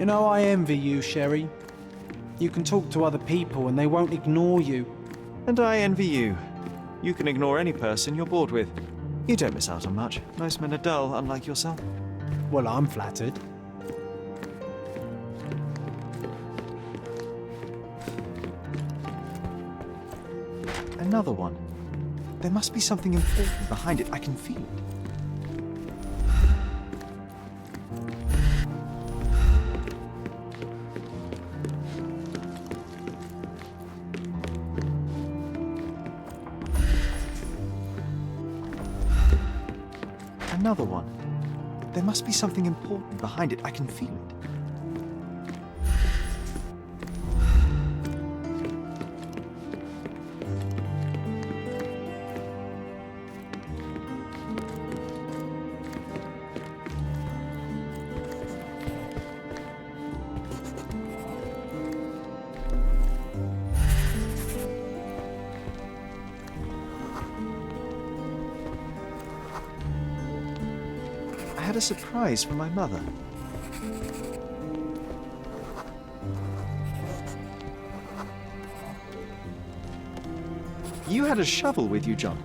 You know, I envy you, Sherry. You can talk to other people and they won't ignore you. And I envy you. You can ignore any person you're bored with. You don't miss out on much. Most men are dull, unlike yourself. Well, I'm flattered. Another one. There must be something important behind it. I can feel it. Another one. There must be something important behind it. I can feel it. I had a surprise from my mother. You had a shovel with you, John.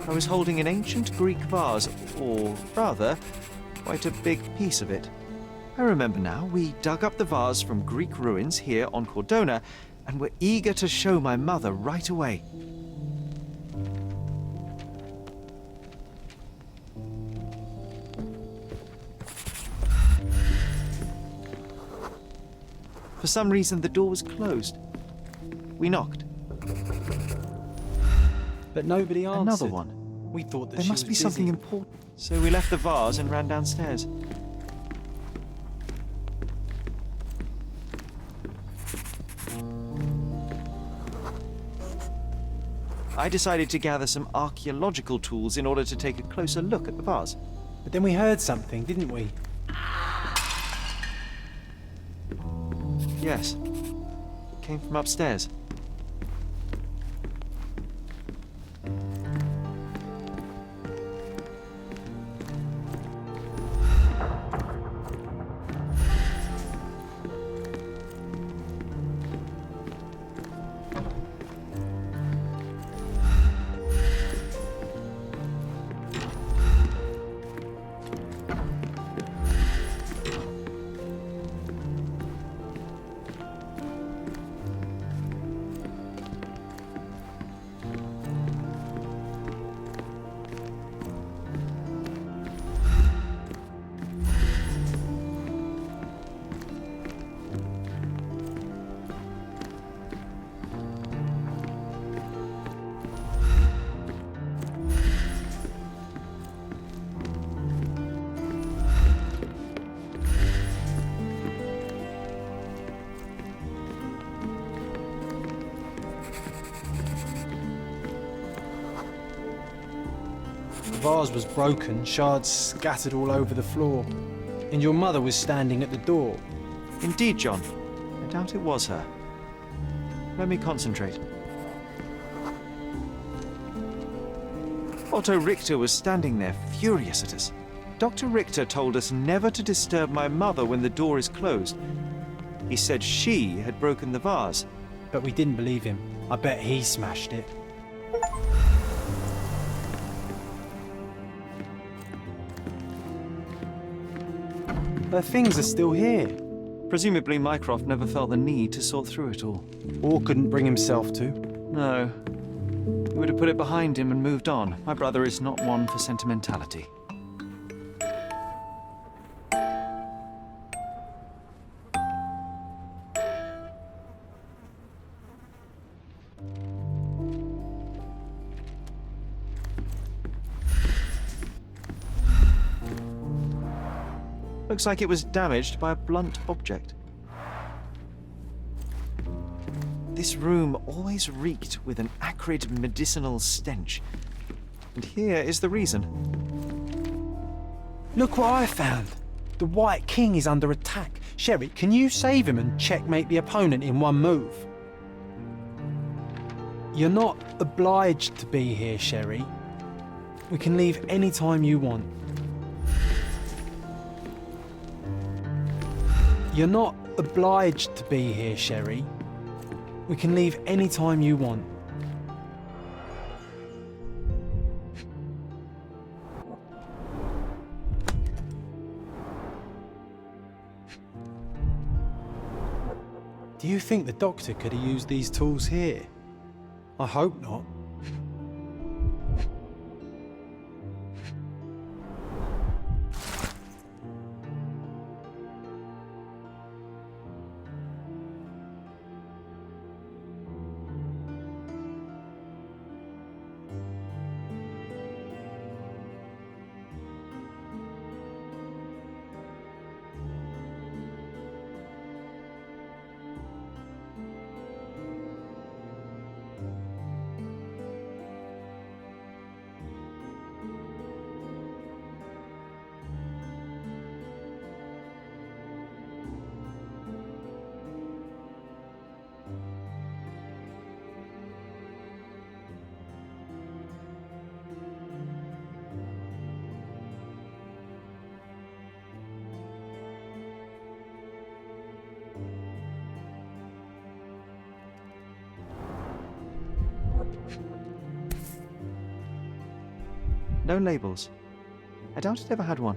I was holding an ancient Greek vase, or rather, quite a big piece of it. I remember now, we dug up the vase from Greek ruins here on Cordona and were eager to show my mother right away. For some reason, the door was closed. We knocked. But nobody answered. Another one. We thought that There must be something important. So we left the vase and ran downstairs. I decided to gather some archaeological tools in order to take a closer look at the vase. But then we heard something, didn't we? Yes. It came from upstairs. The vase was broken, shards scattered all over the floor. And your mother was standing at the door. Indeed, John. I doubt it was her. Let me concentrate. Otto Richter was standing there, furious at us. Dr. Richter told us never to disturb my mother when the door is closed. He said she had broken the vase. But we didn't believe him. I bet he smashed it. Her things are still here. Presumably Mycroft never felt the need to sort through it all. Or couldn't bring himself to. No. He would have put it behind him and moved on. My brother is not one for sentimentality. Looks like it was damaged by a blunt object. This room always reeked with an acrid medicinal stench. And here is the reason. Look what I found. The White King is under attack. Sherry, can you save him and checkmate the opponent in one move? You're not obliged to be here, Sherry. We can leave any time you want. You're not obliged to be here, Sherry. We can leave any time you want. Do you think the doctor could have used these tools here? I hope not. No labels. I doubt it ever had one.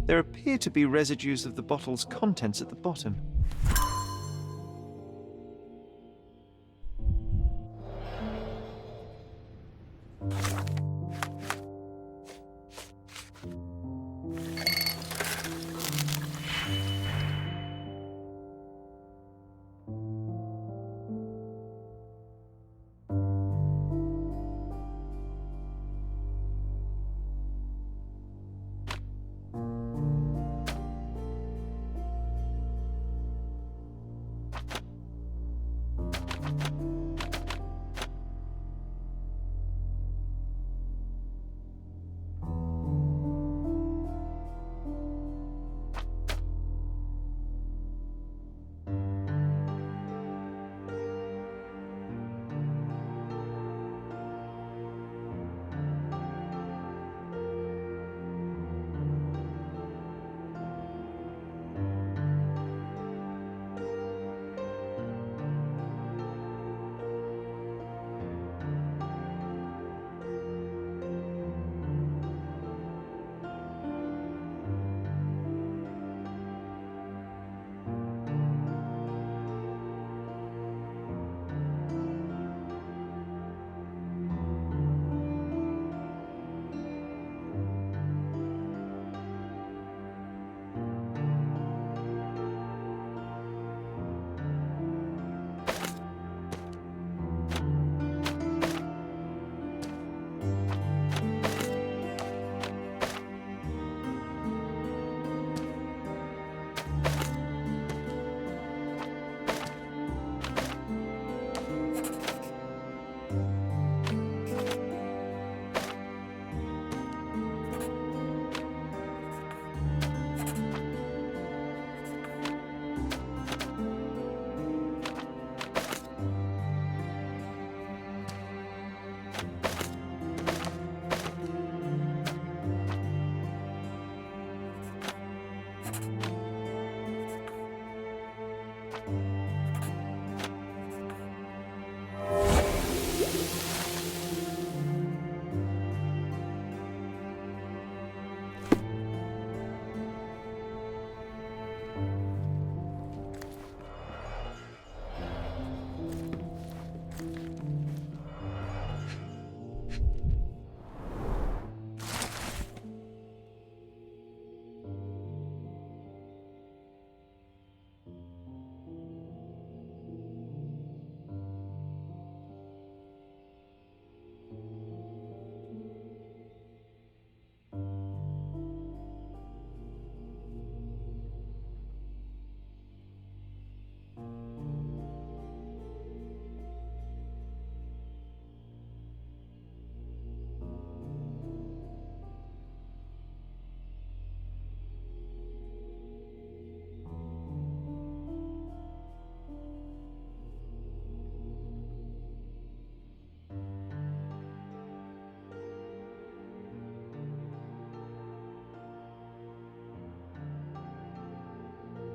There appear to be residues of the bottle's contents at the bottom.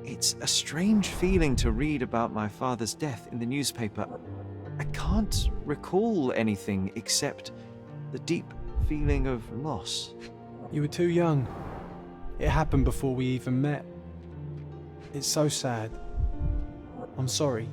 It's a strange feeling to read about my father's death in the newspaper. I can't recall anything except the deep feeling of loss. You were too young. It happened before we even met. It's so sad. I'm sorry.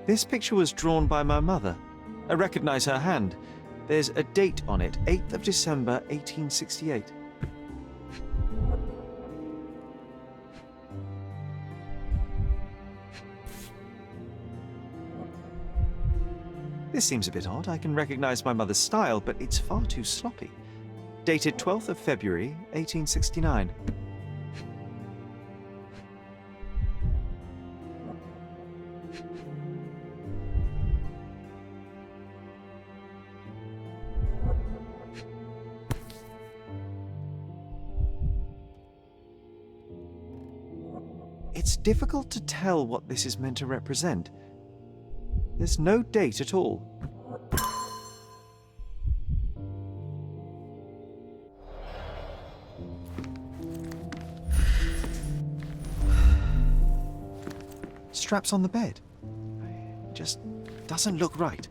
This picture was drawn by my mother. I recognize her hand. There's a date on it, 8th of December, 1868. This seems a bit odd. I can recognize my mother's style, but it's far too sloppy. Dated 12th of February, 1869. It's difficult to tell what this is meant to represent. There's no date at all. Straps on the bed. It just doesn't look right.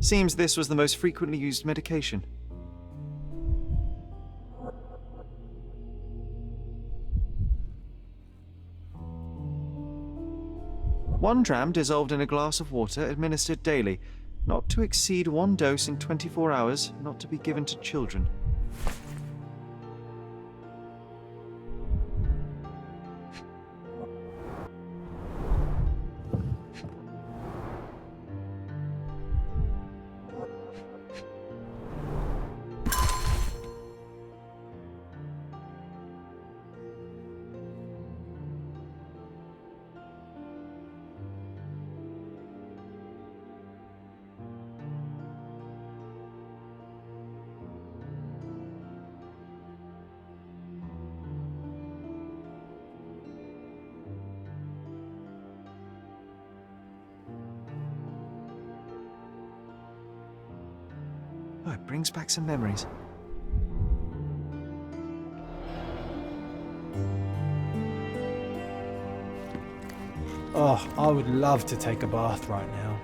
Seems this was the most frequently used medication. One dram dissolved in a glass of water, administered daily, not to exceed 1 dose in 24 hours, not to be given to children. Oh, it brings back some memories. Oh, I would love to take a bath right now.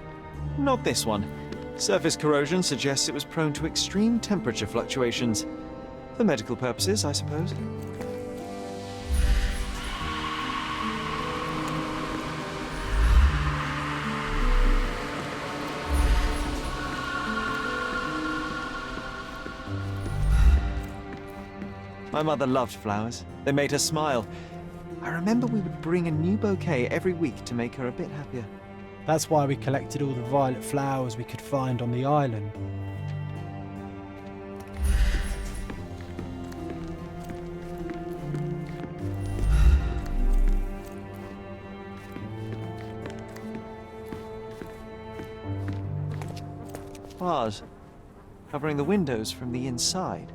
Not this one. Surface corrosion suggests it was prone to extreme temperature fluctuations. For medical purposes, I suppose. My mother loved flowers. They made her smile. I remember we would bring a new bouquet every week to make her a bit happier. That's why we collected all the violet flowers we could find on the island. Bars covering the windows from the inside.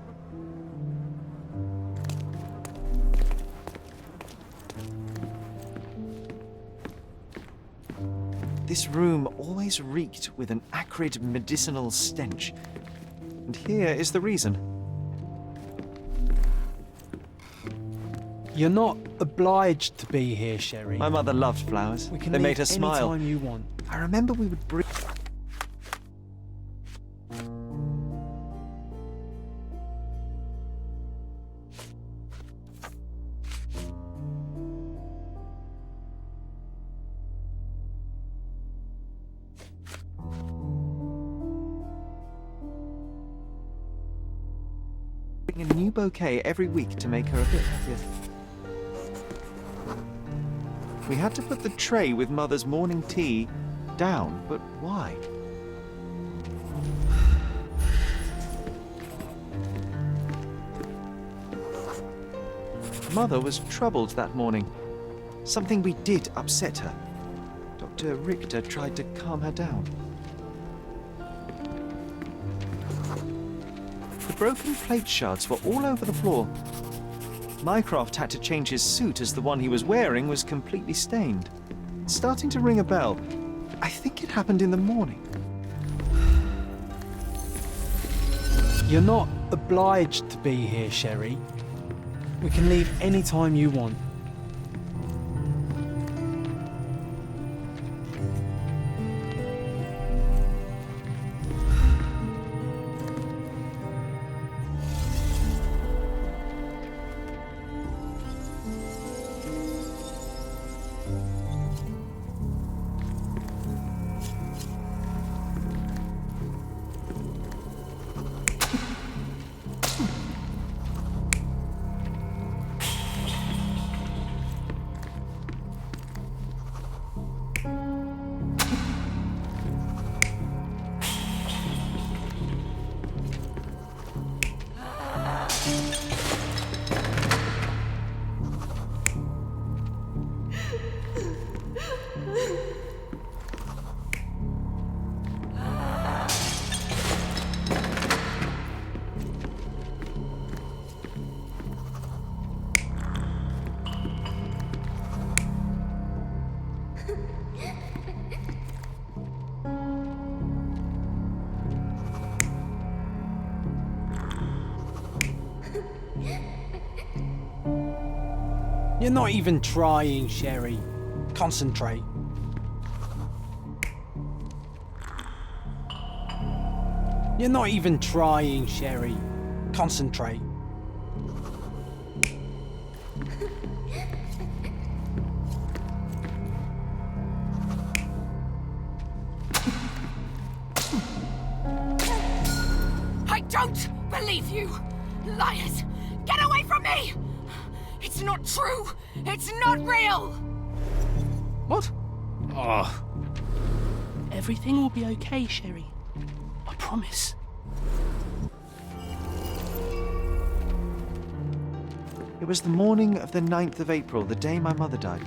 This room always reeked with an acrid medicinal stench. And here is the reason. You're not obliged to be here, Sherry. My mother loved flowers. We can They leave made her smile. anytime you want. I remember we would bring... a new bouquet every week to make her a bit happier. We had to put the tray with Mother's morning tea down, but why? Mother was troubled that morning. Something we did upset her. Dr. Richter tried to calm her down. The broken plate shards were all over the floor. Mycroft had to change his suit as the one he was wearing was completely stained. It's starting to ring a bell. I think it happened in the morning. You're not obliged to be here, Sherry. We can leave any time you want. You're not even trying, Sherry. Concentrate. You're not even trying, Sherry. Concentrate. I don't believe you! Liars! Get away from me! It's not true! It's not real! What? Oh. Everything will be okay, Sherry. I promise. It was the morning of the 9th of April, the day my mother died.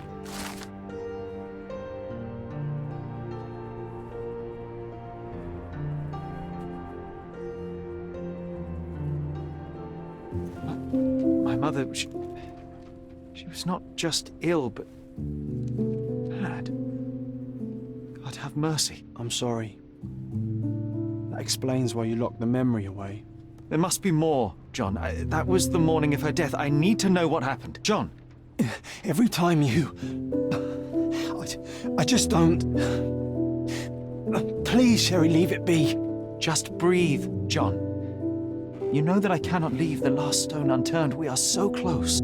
My mother, she was not just ill, but bad. God have mercy. I'm sorry. That explains why you locked the memory away. There must be more, John. That was the morning of her death. I need to know what happened. John! Every time you... I just don't... Please, Sherry, leave it be. Just breathe, John. You know that I cannot leave the last stone unturned. We are so close.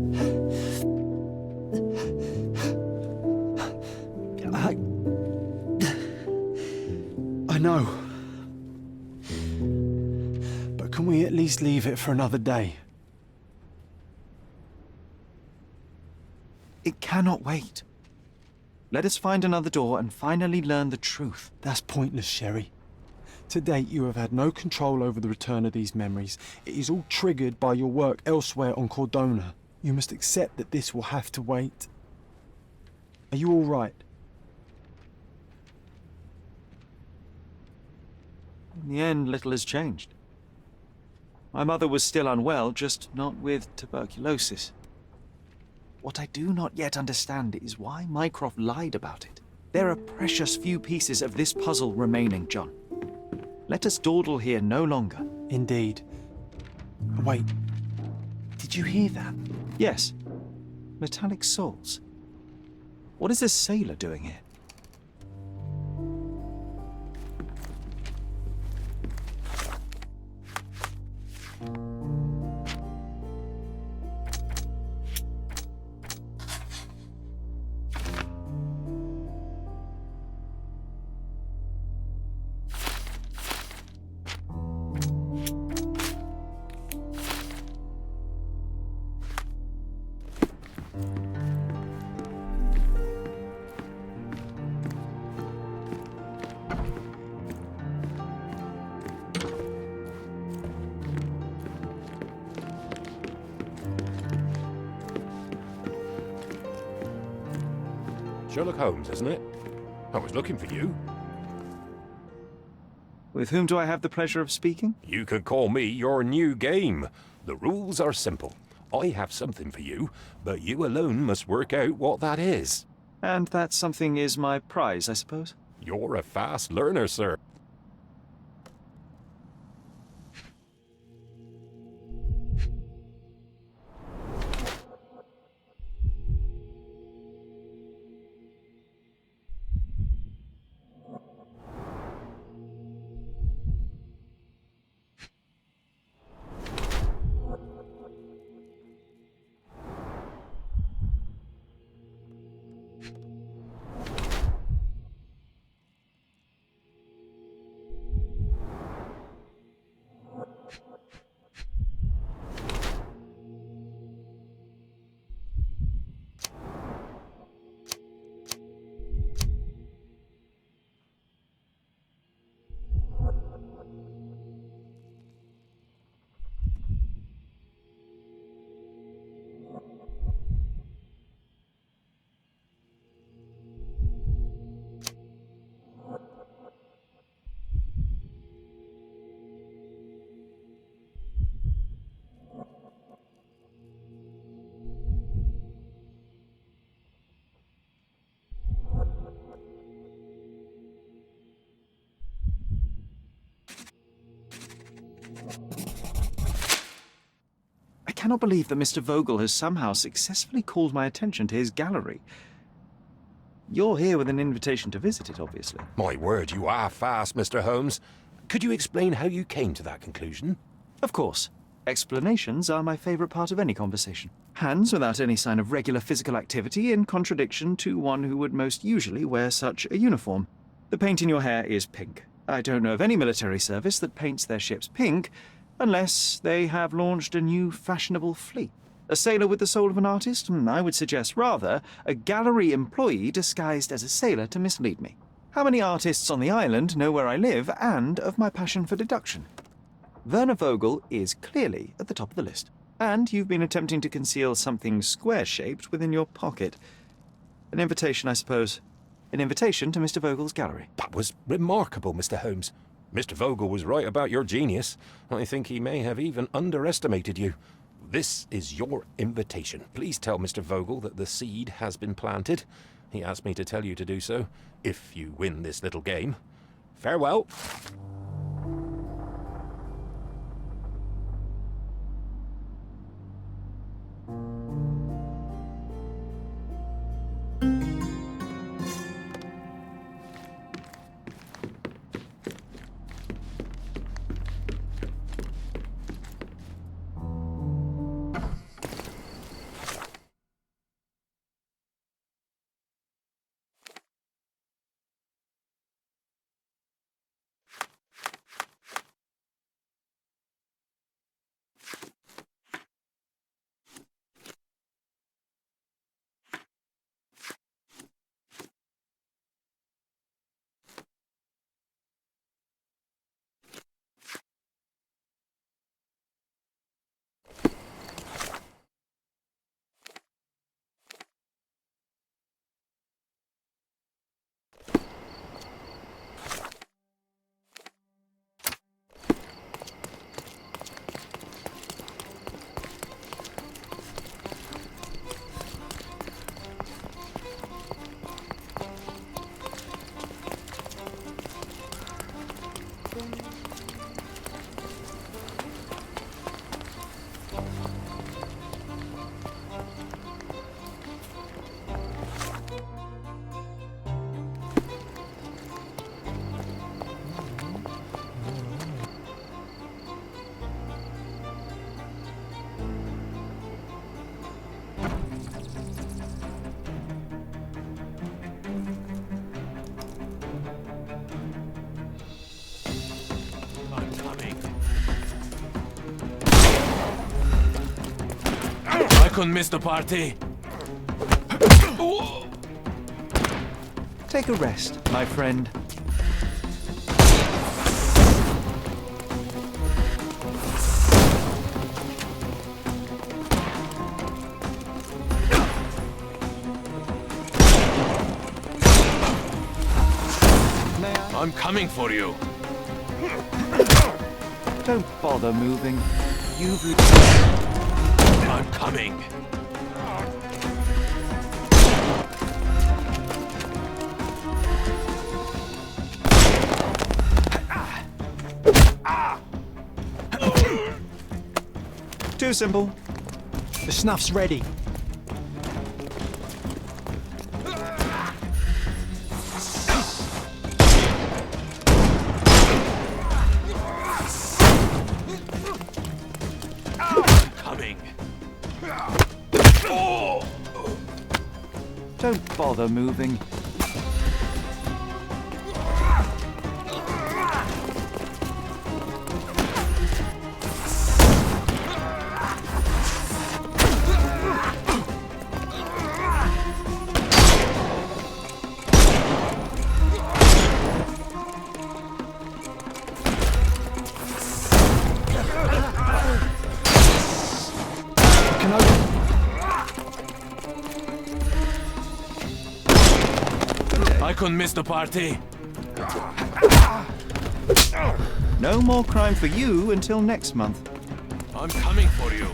I know. But can we at least leave it for another day? It cannot wait. Let us find another door and finally learn the truth. That's pointless, Sherry. To date, you have had no control over the return of these memories. It is all triggered by your work elsewhere on Cordona. You must accept that this will have to wait. Are you all right? In the end, little has changed. My mother was still unwell, just not with tuberculosis. What I do not yet understand is why Mycroft lied about it. There are precious few pieces of this puzzle remaining, John. Let us dawdle here no longer. Indeed. Wait. Did you hear that? Yes. Metallic souls. What is this sailor doing here? Sherlock Holmes, isn't it? I was looking for you. With whom do I have the pleasure of speaking? You can call me your new game. The rules are simple. I have something for you, but you alone must work out what that is. And that something is my prize, I suppose? You're a fast learner, sir. I cannot believe that Mr. Vogel has somehow successfully called my attention to his gallery. You're here with an invitation to visit it, obviously. My word, you are fast, Mr. Holmes. Could you explain how you came to that conclusion? Of course. Explanations are my favorite part of any conversation. Hands without any sign of regular physical activity, in contradiction to one who would most usually wear such a uniform. The paint in your hair is pink. I don't know of any military service that paints their ships pink, unless they have launched a new fashionable fleet. A sailor with the soul of an artist? I would suggest rather a gallery employee disguised as a sailor to mislead me. How many artists on the island know where I live and of my passion for deduction? Werner Vogel is clearly at the top of the list. And you've been attempting to conceal something square-shaped within your pocket. An invitation, I suppose. An invitation to Mr. Vogel's gallery. That was remarkable, Mr. Holmes. Mr. Vogel was right about your genius. I think he may have even underestimated you. This is your invitation. Please tell Mr. Vogel that the seed has been planted. He asked me to tell you to do so, if you win this little game. Farewell. I couldn't miss the party. Take a rest, my friend. I'm coming for you. Don't bother moving. I'm coming. Too simple. The snuff's ready. Coming. Don't bother moving. I couldn't miss the party. No more crime for you until next month. I'm coming for you.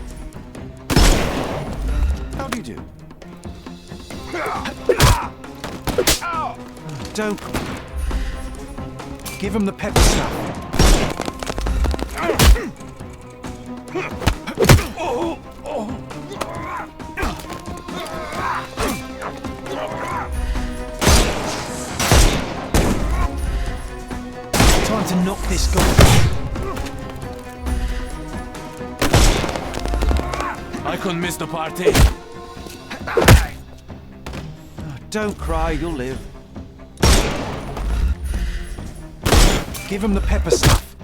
How do you do? Don't. Give him the pepper snuff. Time to knock this guy. I couldn't miss the party. Don't cry, you'll live. Give him the pepper snuff.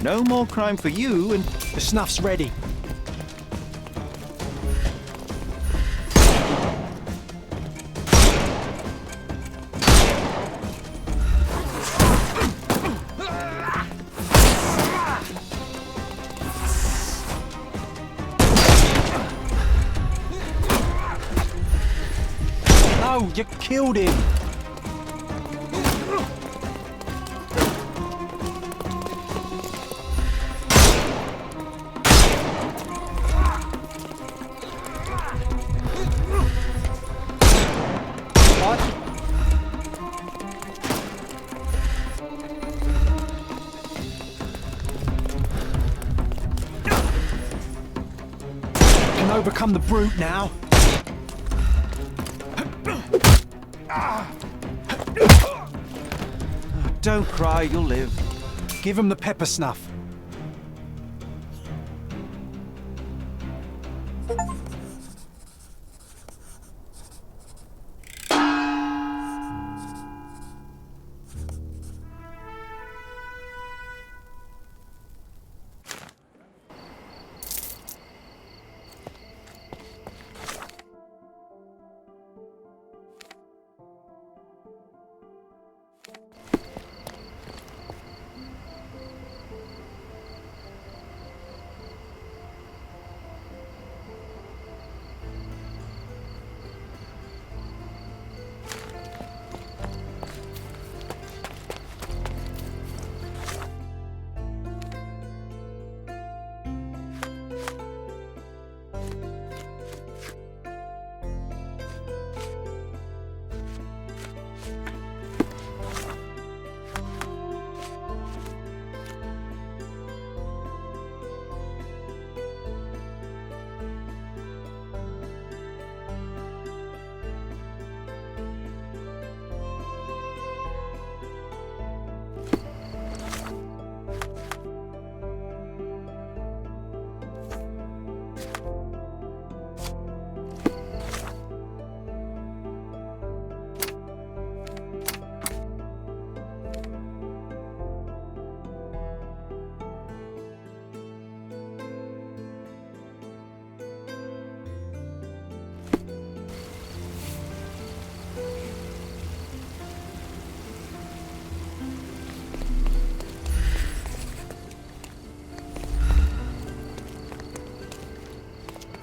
No more crime for you and The snuff's ready. No, you killed him. What? Can overcome the brute now. don't cry, you'll live. Give him the pepper snuff.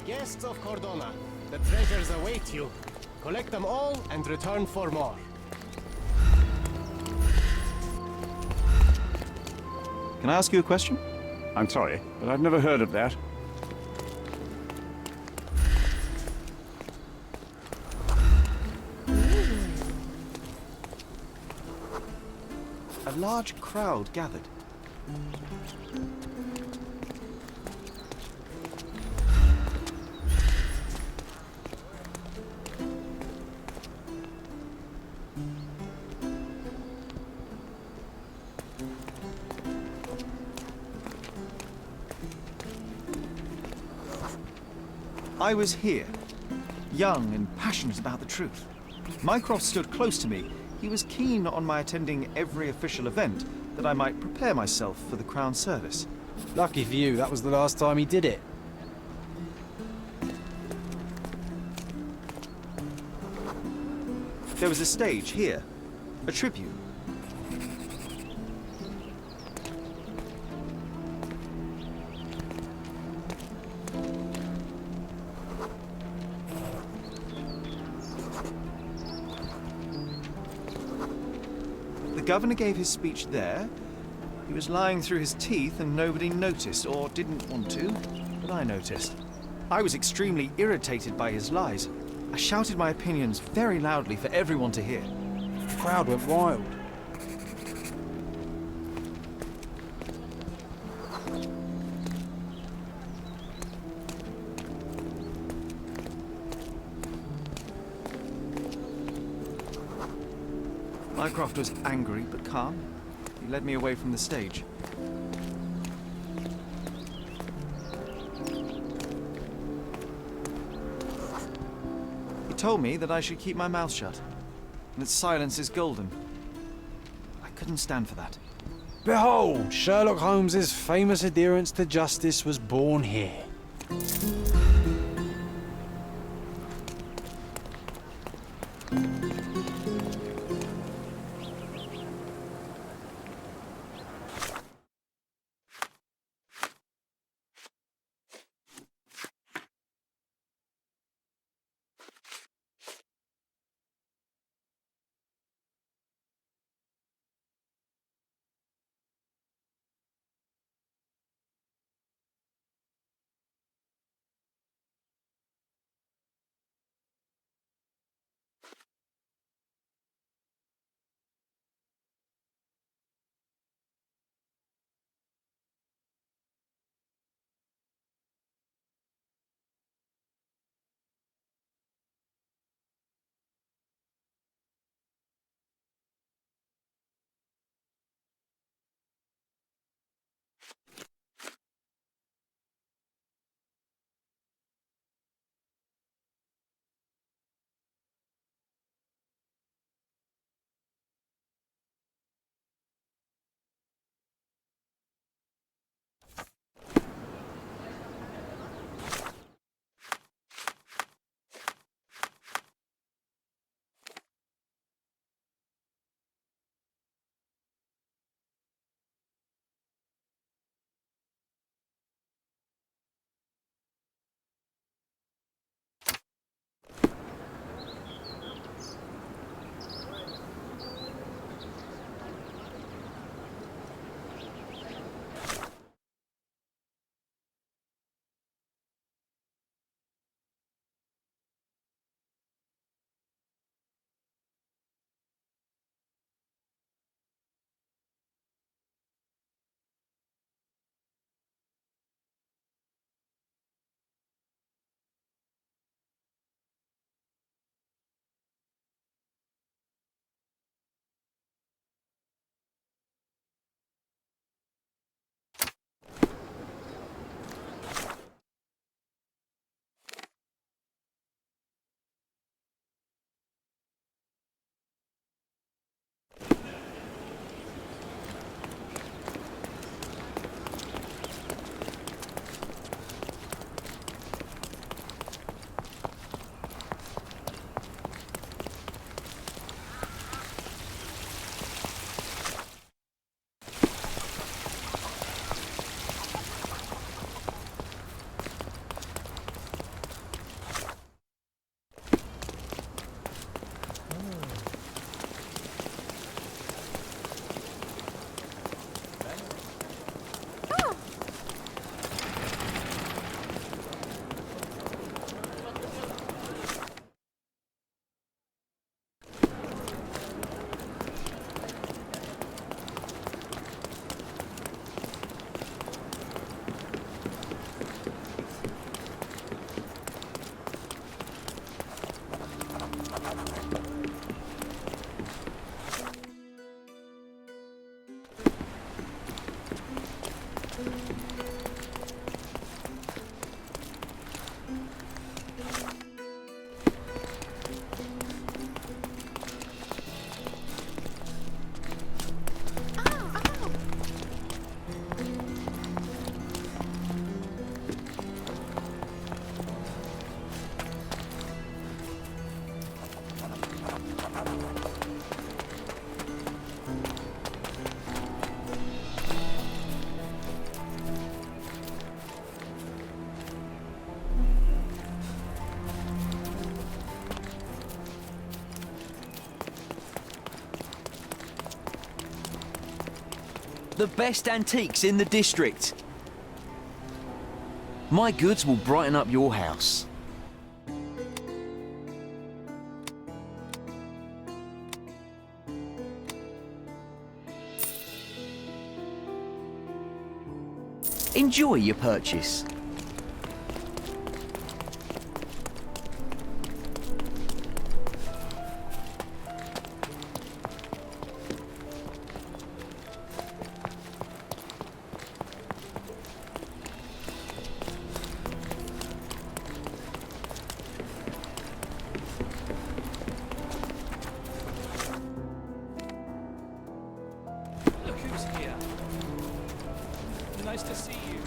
Guests of Cordona, the treasures await you. Collect them all and return for more. Can I ask you a question? I'm sorry, but I've never heard of that. A large crowd gathered. I was here, young and passionate about the truth. Mycroft stood close to me. He was keen on my attending every official event, that I might prepare myself for the Crown service. Lucky for you, that was the last time he did it. There was a stage here, a tribune. The governor gave his speech there. He was lying through his teeth and nobody noticed, or didn't want to, but I noticed. I was extremely irritated by his lies. I shouted my opinions very loudly for everyone to hear. The crowd went wild. Mycroft was angry but calm. He led me away from the stage. He told me that I should keep my mouth shut, and that silence is golden. I couldn't stand for that. Behold, Sherlock Holmes's famous adherence to justice was born here. The best antiques in the district. My goods will brighten up your house. Enjoy your purchase. Look who's here. Nice to see you.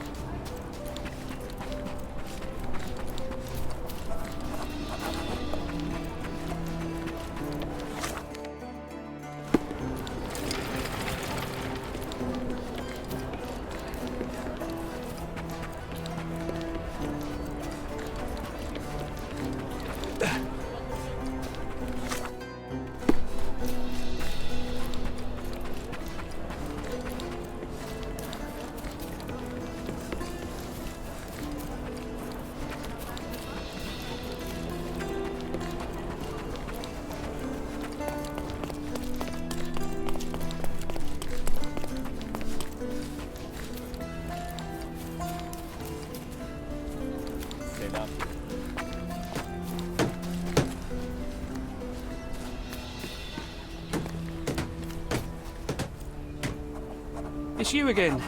It's you again.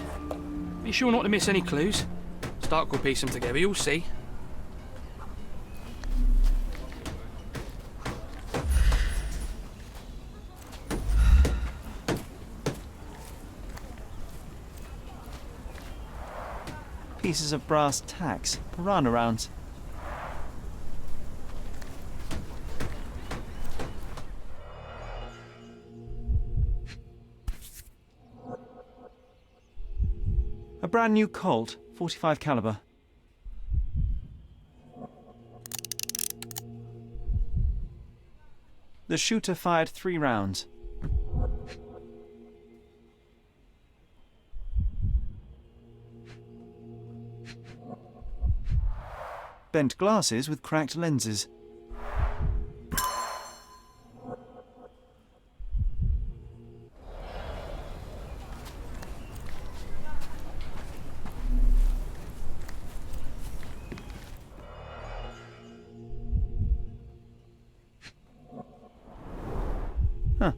Be sure not to miss any clues. Stark will piece them together, you'll see. Pieces of brass tacks, piranha rounds. A brand new Colt, 45 caliber. The shooter fired 3 rounds. Bent glasses with cracked lenses. Huh.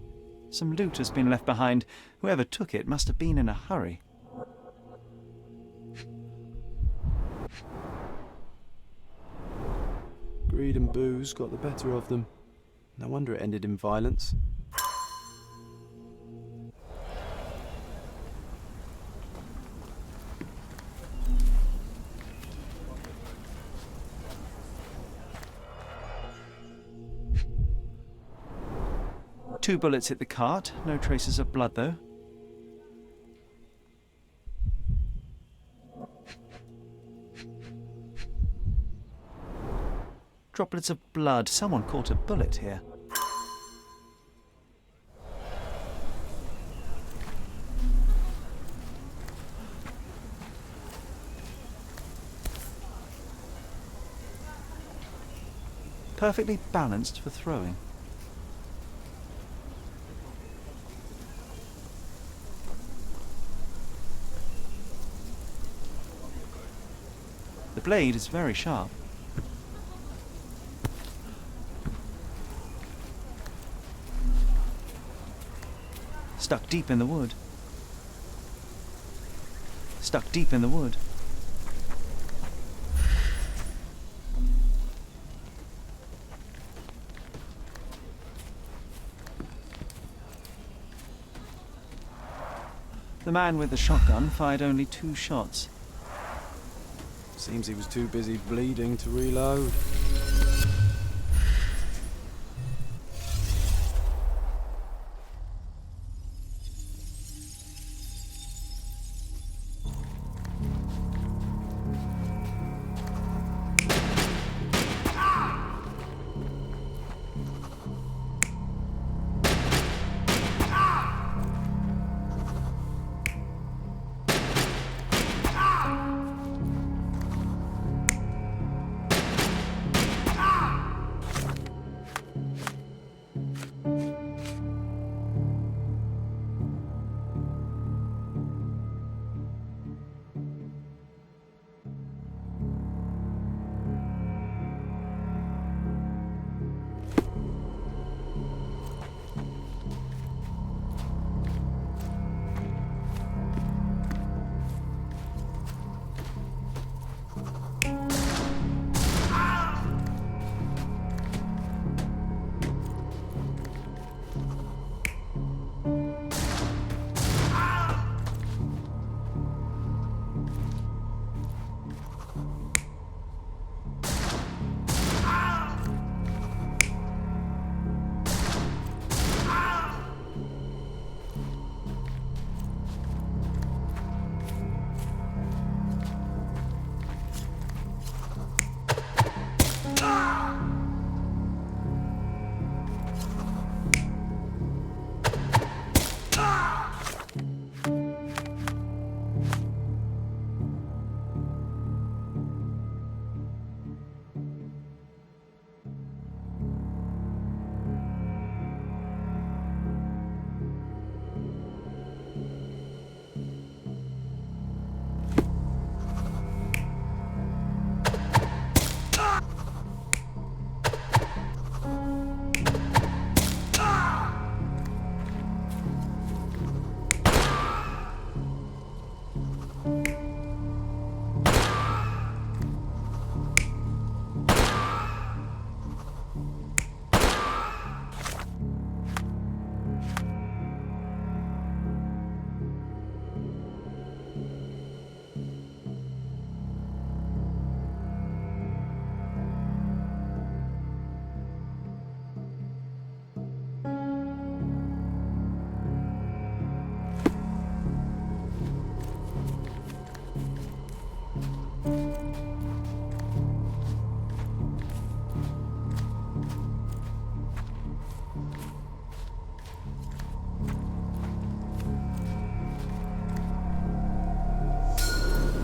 Some loot has been left behind. Whoever took it must have been in a hurry. Greed and booze got the better of them. No wonder it ended in violence. Two bullets hit the cart, no traces of blood though. Droplets of blood, someone caught a bullet here. Perfectly balanced for throwing. The blade is very sharp. Stuck deep in the wood. Stuck deep in the wood. The man with the shotgun fired only 2 shots. Seems he was too busy bleeding to reload.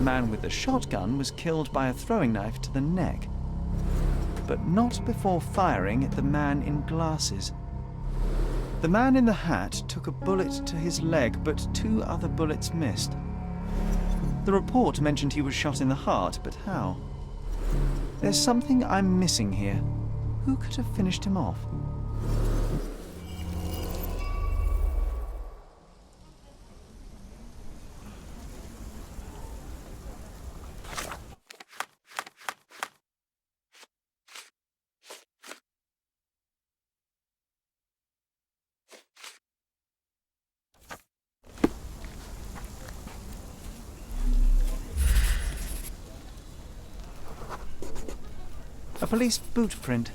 man with the shotgun was killed by a throwing knife to the neck, but not before firing at the man in glasses. The man in the hat took a bullet to his leg, but 2 other bullets missed. The report mentioned he was shot in the heart, but how? There's something I'm missing here. Who could have finished him off? A police boot print.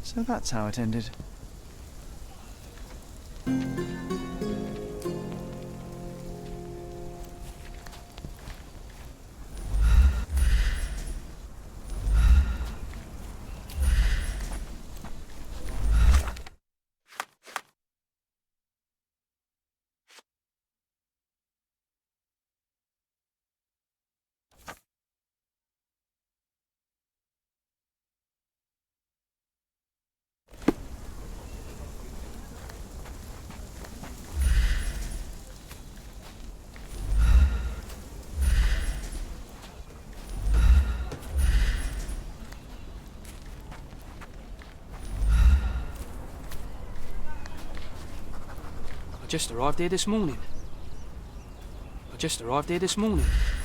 So that's how it ended. I just arrived here this morning.